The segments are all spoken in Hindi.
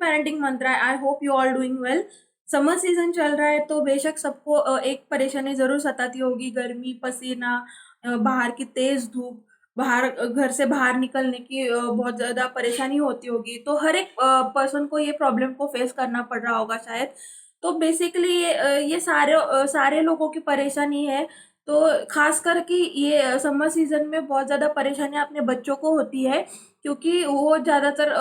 Parenting Mantra. I hope you all doing well. Summer season चल रहा है तो बेशक सबको एक परेशानी जरूर सताती होगी, गर्मी, पसीना, बाहर की तेज धूप, बाहर घर से बाहर निकलने की बहुत ज्यादा परेशानी होती होगी। तो हर एक पर्सन को ये प्रॉब्लम को फेस करना पड़ रहा होगा शायद। तो बेसिकली ये सारे लोगों की परेशानी है। तो खास करके ये समर सीजन में बहुत ज़्यादा परेशानियां अपने बच्चों को होती है, क्योंकि वो ज़्यादातर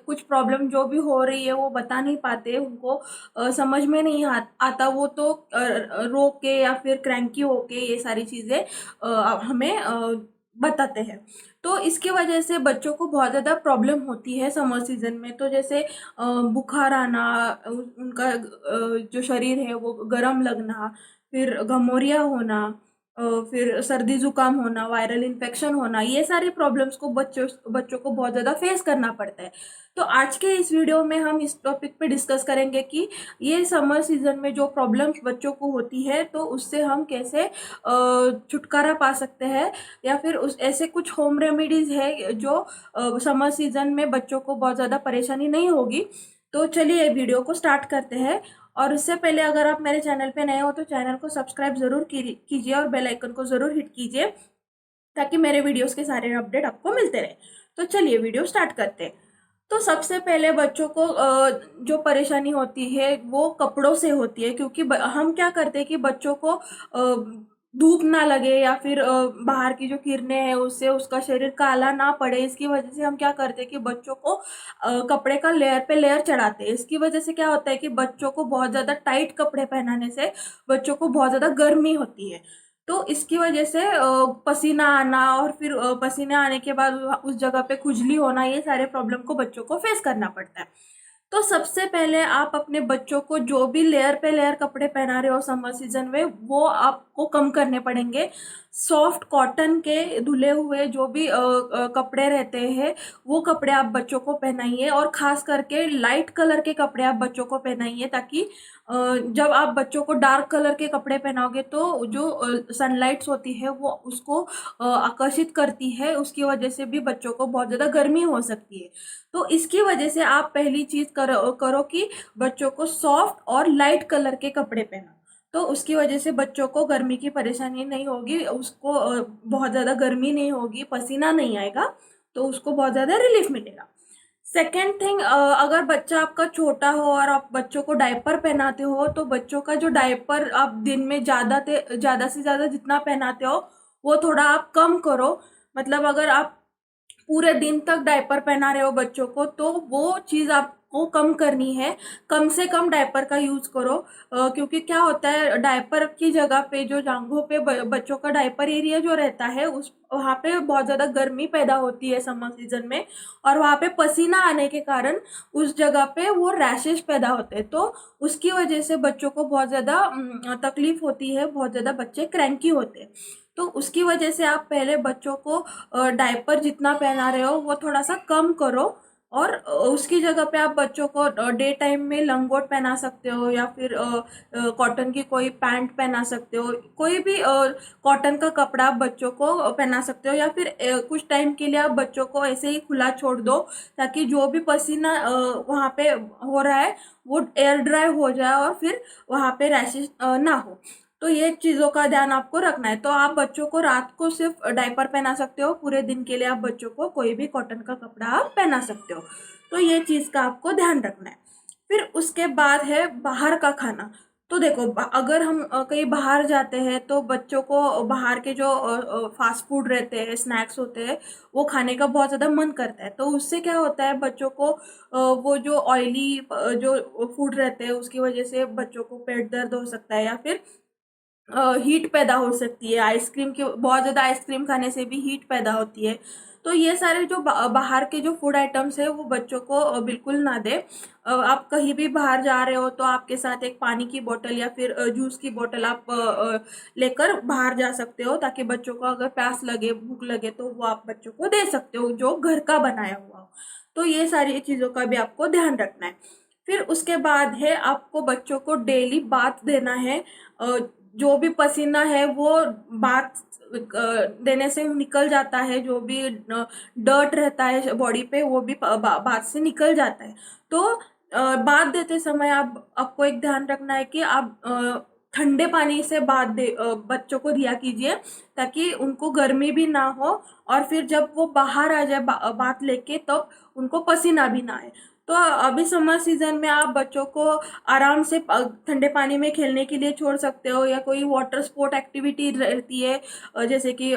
कुछ प्रॉब्लम जो भी हो रही है वो बता नहीं पाते, उनको समझ में नहीं आता। वो तो रो के या फिर क्रैंकी होके ये सारी चीज़ें हमें बताते हैं। तो इसकी वजह से बच्चों को बहुत ज़्यादा प्रॉब्लम होती है समर सीजन में। तो जैसे बुखार आना, उनका जो शरीर है वो गर्म लगना, फिर घमौरिया होना, फिर सर्दी जुकाम होना, वायरल इन्फेक्शन होना, ये सारी प्रॉब्लम्स को बच्चों को बहुत ज़्यादा फेस करना पड़ता है। तो आज के इस वीडियो में हम इस टॉपिक पे डिस्कस करेंगे कि ये समर सीजन में जो प्रॉब्लम्स बच्चों को होती है तो उससे हम कैसे छुटकारा पा सकते हैं, या फिर उस ऐसे कुछ होम रेमेडीज है जो समर सीजन में बच्चों को बहुत ज़्यादा परेशानी नहीं होगी। तो चलिए वीडियो को स्टार्ट करते हैं। और उससे पहले अगर आप मेरे चैनल पे नए हो तो चैनल को सब्सक्राइब जरूर कीजिए और बेल आइकन को जरूर हिट कीजिए, ताकि मेरे वीडियोस के सारे अपडेट आपको मिलते रहे। तो चलिए वीडियो स्टार्ट करते हैं। तो सबसे पहले बच्चों को जो परेशानी होती है वो कपड़ों से होती है, क्योंकि हम क्या करते हैं कि बच्चों को धूप ना लगे या फिर बाहर की जो किरणें हैं उससे उसका शरीर काला ना पड़े, इसकी वजह से हम क्या करते हैं कि बच्चों को कपड़े का लेयर पे लेयर चढ़ाते हैं। इसकी वजह से क्या होता है कि बच्चों को बहुत ज़्यादा टाइट कपड़े पहनाने से बच्चों को बहुत ज़्यादा गर्मी होती है। तो इसकी वजह से पसीना आना और फिर पसीने आने के बाद उस जगह पे खुजली होना, ये सारे प्रॉब्लम को बच्चों को फेस करना पड़ता है। तो सबसे पहले आप अपने बच्चों को जो भी लेयर पे लेयर कपड़े पहना रहे हो समर सीजन में वो आपको कम करने पड़ेंगे। सॉफ्ट कॉटन के धुले हुए जो भी कपड़े रहते हैं वो कपड़े आप बच्चों को पहनाइए, और खास करके लाइट कलर के कपड़े आप बच्चों को पहनाइए, ताकि जब आप बच्चों को डार्क कलर के कपड़े पहनाओगे तो जो सनलाइट्स होती है वो उसको आकर्षित करती है, उसकी वजह से भी बच्चों को बहुत ज़्यादा गर्मी हो सकती है। तो इसकी वजह से आप पहली चीज़ करो कि बच्चों को सॉफ्ट और लाइट कलर के कपड़े पहनाओ। तो उसकी वजह से बच्चों को गर्मी की परेशानी नहीं होगी, उसको बहुत ज़्यादा गर्मी नहीं होगी, पसीना नहीं आएगा, तो उसको बहुत ज़्यादा रिलीफ मिलेगा। सेकेंड थिंग, अगर बच्चा आपका छोटा हो और आप बच्चों को डायपर पहनाते हो तो बच्चों का जो डायपर आप दिन में ज़्यादा से ज़्यादा जितना पहनाते हो वो थोड़ा आप कम करो। मतलब अगर आप पूरे दिन तक डायपर पहना रहे हो बच्चों को तो वो चीज़ आपको कम करनी है। कम से कम डायपर का यूज़ करो, क्योंकि क्या होता है डायपर की जगह पे जो जांघों पे बच्चों का डायपर एरिया जो रहता है उस वहाँ पे बहुत ज़्यादा गर्मी पैदा होती है समर सीजन में, और वहाँ पे पसीना आने के कारण उस जगह पे वो रैशेस पैदा होते हैं। तो उसकी वजह से बच्चों को बहुत ज़्यादा तकलीफ होती है, बहुत ज़्यादा बच्चे क्रैंकी होते हैं। तो उसकी वजह से आप पहले बच्चों को डायपर जितना पहना रहे हो वो थोड़ा सा कम करो, और उसकी जगह पे आप बच्चों को डे टाइम में लंगोट पहना सकते हो, या फिर कॉटन की कोई पैंट पहना सकते हो, कोई भी कॉटन का कपड़ा आप बच्चों को पहना सकते हो, या फिर कुछ टाइम के लिए आप बच्चों को ऐसे ही खुला छोड़ दो, ताकि जो भी पसीना वहाँ पे हो रहा है वो एयर ड्राई हो जाए और फिर वहाँ पे रैशेस ना हो। तो ये चीज़ों का ध्यान आपको रखना है। तो आप बच्चों को रात को सिर्फ डायपर पहना सकते हो, पूरे दिन के लिए आप बच्चों को कोई भी कॉटन का कपड़ा आप पहना सकते हो। तो ये चीज़ का आपको ध्यान रखना है। फिर उसके बाद है बाहर का खाना। तो देखो अगर हम कहीं बाहर जाते हैं तो बच्चों को बाहर के जो फास्ट फूड रहते हैं, स्नैक्स होते हैं, वो खाने का बहुत ज़्यादा मन करता है। तो उससे क्या होता है बच्चों को वो जो ऑयली जो फूड रहते हैं उसकी वजह से बच्चों को पेट दर्द हो सकता है, या फिर हीट पैदा हो सकती है। आइसक्रीम के बहुत ज़्यादा आइसक्रीम खाने से भी हीट पैदा होती है। तो ये सारे जो बाहर के जो फूड आइटम्स है वो बच्चों को बिल्कुल ना दे। आप कहीं भी बाहर जा रहे हो तो आपके साथ एक पानी की बोतल या फिर जूस की बोतल आप लेकर बाहर जा सकते हो, ताकि बच्चों को अगर प्यास लगे, भूख लगे तो वो आप बच्चों को दे सकते हो जो घर का बनाया हुआ हो। तो ये सारी चीज़ों का भी आपको ध्यान रखना है। फिर उसके बाद है आपको बच्चों को डेली बाथ देना है। जो भी पसीना है वो बाथ देने से निकल जाता है, जो भी डर्ट रहता है बॉडी पे वो भी बाथ से निकल जाता है। तो बाथ देते समय आपको एक ध्यान रखना है कि आप ठंडे पानी से बच्चों को दिया कीजिए, ताकि उनको गर्मी भी ना हो और फिर जब वो बाहर आ जाए बाथ लेके, तब उनको पसीना भी ना आए। तो अभी समर सीजन में आप बच्चों को आराम से ठंडे पानी में खेलने के लिए छोड़ सकते हो, या कोई वाटर स्पोर्ट एक्टिविटी रहती है, जैसे कि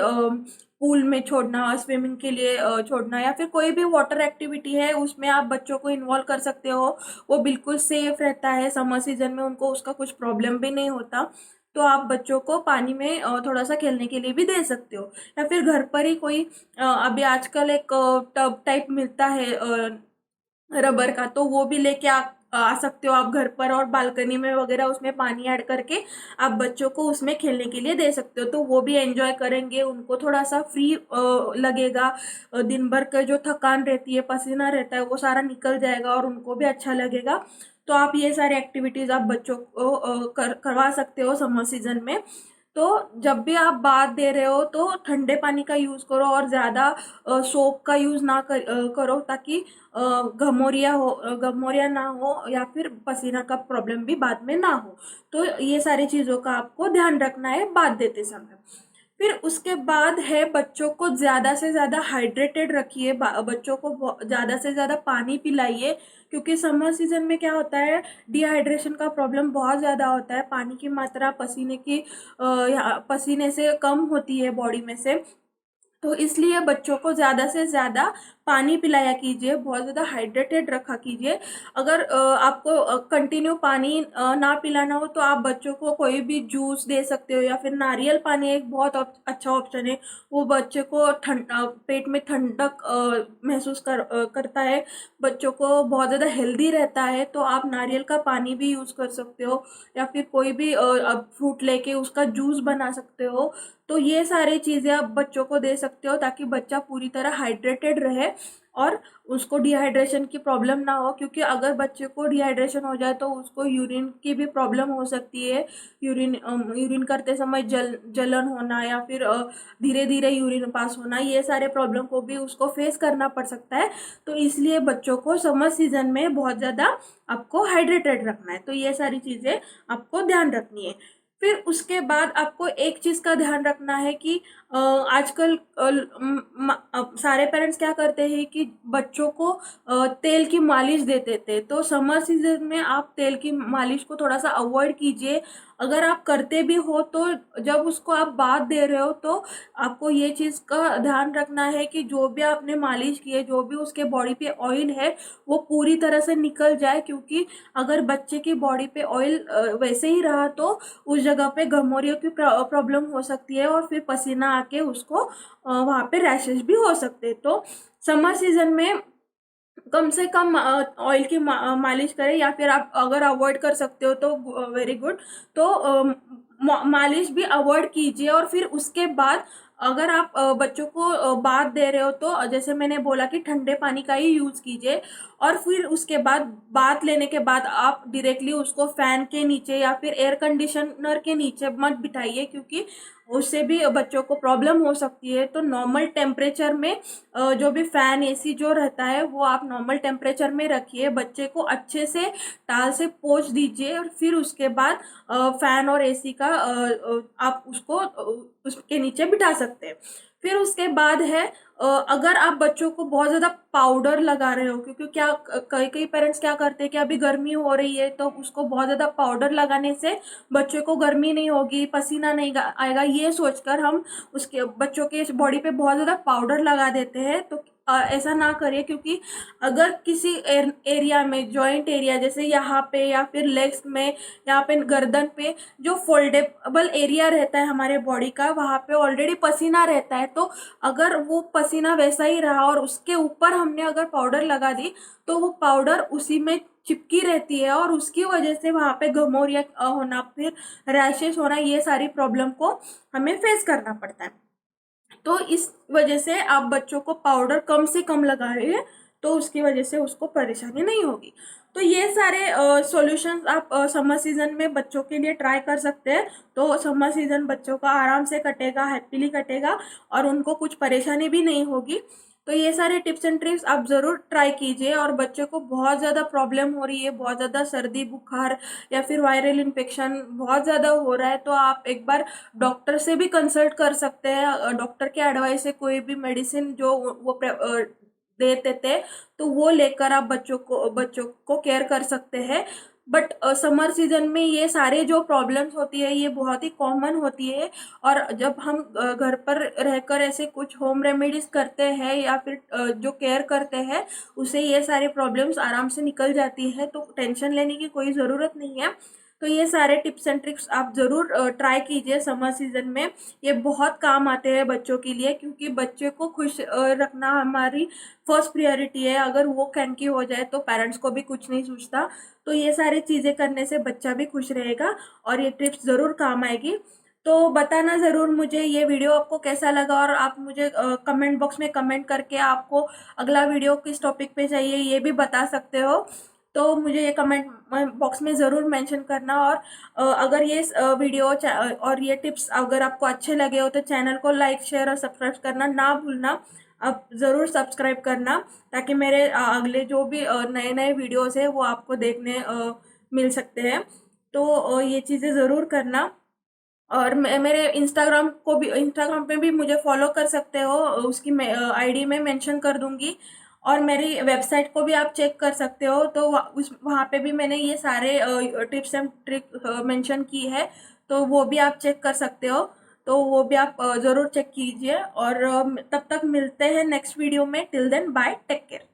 पूल में छोड़ना, स्विमिंग के लिए छोड़ना, या फिर कोई भी वाटर एक्टिविटी है उसमें आप बच्चों को इन्वॉल्व कर सकते हो। वो बिल्कुल सेफ रहता है, समर सीजन में उनको उसका कुछ प्रॉब्लम भी नहीं होता। तो आप बच्चों को पानी में थोड़ा सा खेलने के लिए भी दे सकते हो, या फिर घर पर ही कोई अभी आजकल एक टब टाइप मिलता है रबर का, तो वो भी लेके आ सकते हो आप घर पर, और बालकनी में वगैरह उसमें पानी ऐड करके आप बच्चों को उसमें खेलने के लिए दे सकते हो। तो वो भी एंजॉय करेंगे, उनको थोड़ा सा फ्री लगेगा। दिन भर का जो थकान रहती है, पसीना रहता है, वो सारा निकल जाएगा और उनको भी अच्छा लगेगा। तो आप ये सारी एक्टिविटीज आप बच्चों को करवा सकते हो समर सीजन में। तो जब भी आप बाथ दे रहे हो तो ठंडे पानी का यूज़ करो, और ज़्यादा सोप का यूज़ ना करो, ताकि गमोरिया ना हो, या फिर पसीना का प्रॉब्लम भी बाद में ना हो। तो ये सारी चीज़ों का आपको ध्यान रखना है बाथ देते समय। फिर उसके बाद है, बच्चों को ज़्यादा से ज़्यादा हाइड्रेटेड रखिए, बच्चों को ज़्यादा से ज़्यादा पानी पिलाइए, क्योंकि समर सीजन में क्या होता है, डिहाइड्रेशन का प्रॉब्लम बहुत ज़्यादा होता है। पानी की मात्रा पसीने से कम होती है बॉडी में से। तो इसलिए बच्चों को ज़्यादा से ज़्यादा पानी पिलाया कीजिए, बहुत ज़्यादा हाइड्रेटेड रखा कीजिए। अगर आपको कंटिन्यू पानी ना पिलाना हो, तो आप बच्चों को कोई भी जूस दे सकते हो, या फिर नारियल पानी एक बहुत अच्छा ऑप्शन है। वो बच्चे को पेट में ठंडक महसूस करता है, बच्चों को बहुत ज़्यादा हेल्दी रहता है। तो आप नारियल का पानी भी यूज़ कर सकते हो, या फिर कोई भी फ्रूट लेके उसका जूस बना सकते हो। तो ये सारी चीज़ें आप बच्चों को दे सकते हो, ताकि बच्चा पूरी तरह हाइड्रेटेड रहे और उसको डिहाइड्रेशन की प्रॉब्लम ना हो। क्योंकि अगर बच्चे को डिहाइड्रेशन हो जाए तो उसको यूरिन की भी प्रॉब्लम हो सकती है। यूरिन करते समय जलन होना, या फिर धीरे धीरे यूरिन पास होना, ये सारे प्रॉब्लम को भी उसको फेस करना पड़ सकता है। तो इसलिए बच्चों को समर सीजन में बहुत ज़्यादा आपको हाइड्रेटेड रखना है। तो ये सारी चीज़ें आपको ध्यान रखनी है। फिर उसके बाद आपको एक चीज़ का ध्यान रखना है कि आजकल सारे पेरेंट्स क्या करते हैं कि बच्चों को तेल की मालिश देते थे। तो समर सीजन में आप तेल की मालिश को थोड़ा सा अवॉइड कीजिए। अगर आप करते भी हो, तो जब उसको आप बाथ दे रहे हो, तो आपको ये चीज़ का ध्यान रखना है कि जो भी आपने मालिश की है, जो भी उसके बॉडी पे ऑयल है, वो पूरी तरह से निकल जाए। क्योंकि अगर बच्चे की बॉडी पे ऑयल वैसे ही रहा, तो उस जगह पे गमोरिया की प्रॉब्लम हो सकती है, और फिर पसीना आके उसको वहाँ पे रैशेज भी हो सकते हैं। तो समर सीजन में कम से कम ऑयल की मालिश करें, या फिर आप अगर अवॉइड कर सकते हो तो वेरी गुड। तो मालिश भी अवॉइड कीजिए। और फिर उसके बाद अगर आप बच्चों को बाथ दे रहे हो, तो जैसे मैंने बोला कि ठंडे पानी का ही यूज़ कीजिए। और फिर उसके बाद बाथ लेने के बाद आप डायरेक्टली उसको फैन के नीचे या फिर एयर कंडीशनर के नीचे मत बिठाइए, क्योंकि उससे भी बच्चों को प्रॉब्लम हो सकती है। तो नॉर्मल टेम्परेचर में जो भी फैन एसी जो रहता है, वो आप नॉर्मल टेम्परेचर में रखिए। बच्चे को अच्छे से टाल से पोंछ दीजिए, और फिर उसके बाद फैन और एसी का आप उसको उसके नीचे बिठा सकते हैं। फिर उसके बाद है, अगर आप बच्चों को बहुत ज़्यादा पाउडर लगा रहे हो, क्योंकि क्या कई कई पेरेंट्स क्या करते हैं कि अभी गर्मी हो रही है, तो उसको बहुत ज़्यादा पाउडर लगाने से बच्चे को गर्मी नहीं होगी, पसीना नहीं आएगा, ये सोचकर हम उसके बच्चों के बॉडी पे बहुत ज़्यादा पाउडर लगा देते हैं। तो ऐसा ना करिए, क्योंकि अगर किसी एरिया में, जॉइंट एरिया जैसे यहाँ पे, या फिर लेग्स में, यहाँ पे गर्दन पे, जो फोल्डेबल एरिया रहता है हमारे बॉडी का, वहाँ पे ऑलरेडी पसीना रहता है। तो अगर वो पसीना वैसा ही रहा और उसके ऊपर हमने अगर पाउडर लगा दी, तो वो पाउडर उसी में चिपकी रहती है, और उसकी वजह से वहाँ पे गमोरिया होना, फिर रैशेस होना, ये सारी प्रॉब्लम को हमें फेस करना पड़ता है। तो इस वजह से आप बच्चों को पाउडर कम से कम लगाइए, तो उसकी वजह से उसको परेशानी नहीं होगी। तो ये सारे सॉल्यूशंस आप समर सीजन में बच्चों के लिए ट्राई कर सकते हैं। तो समर सीजन बच्चों का आराम से कटेगा, हैप्पीली कटेगा, और उनको कुछ परेशानी भी नहीं होगी। तो ये सारे टिप्स एंड ट्रिक्स आप ज़रूर ट्राई कीजिए। और बच्चों को बहुत ज़्यादा प्रॉब्लम हो रही है, बहुत ज़्यादा सर्दी बुखार या फिर वायरल इन्फेक्शन बहुत ज़्यादा हो रहा है, तो आप एक बार डॉक्टर से भी कंसल्ट कर सकते हैं। डॉक्टर के एडवाइस से कोई भी मेडिसिन जो वो देते थे, तो वो लेकर आप बच्चों को केयर कर सकते हैं। बट समर सीजन में ये सारे जो प्रॉब्लम्स होती है ये बहुत ही कॉमन होती है। और जब हम घर पर रहकर ऐसे कुछ होम रेमेडीज करते हैं या फिर जो केयर करते हैं, उससे ये सारे प्रॉब्लम्स आराम से निकल जाती है, तो टेंशन लेने की कोई ज़रूरत नहीं है। तो ये सारे टिप्स एंड ट्रिक्स आप ज़रूर ट्राई कीजिए समर सीजन में। ये बहुत काम आते हैं बच्चों के लिए, क्योंकि बच्चे को खुश रखना हमारी फर्स्ट प्रायोरिटी है। अगर वो क्रैंकी हो जाए तो पेरेंट्स को भी कुछ नहीं सूझता। तो ये सारी चीज़ें करने से बच्चा भी खुश रहेगा और ये टिप्स ज़रूर काम आएगी। तो बताना ज़रूर मुझे ये वीडियो आपको कैसा लगा, और आप मुझे कमेंट बॉक्स में कमेंट करके आपको अगला वीडियो किस टॉपिक पे चाहिए ये भी बता सकते हो। तो मुझे ये कमेंट बॉक्स में ज़रूर मेंशन करना। और अगर ये वीडियो और ये टिप्स अगर आपको अच्छे लगे हो तो चैनल को लाइक शेयर और सब्सक्राइब करना ना भूलना। आप ज़रूर सब्सक्राइब करना, ताकि मेरे अगले जो भी नए नए वीडियोस है वो आपको देखने मिल सकते हैं। तो ये चीज़ें ज़रूर करना। और मेरे इंस्टाग्राम पे भी मुझे फॉलो कर सकते हो, उसकी मैं आईडी में मेंशन कर दूंगी। और मेरी वेबसाइट को भी आप चेक कर सकते हो, तो वहाँ पे भी मैंने ये सारे टिप्स एंड ट्रिक मेंशन की है, तो वो भी आप चेक कर सकते हो। तो वो भी आप ज़रूर चेक कीजिए। और तब तक मिलते हैं नेक्स्ट वीडियो में। Till then bye, take care.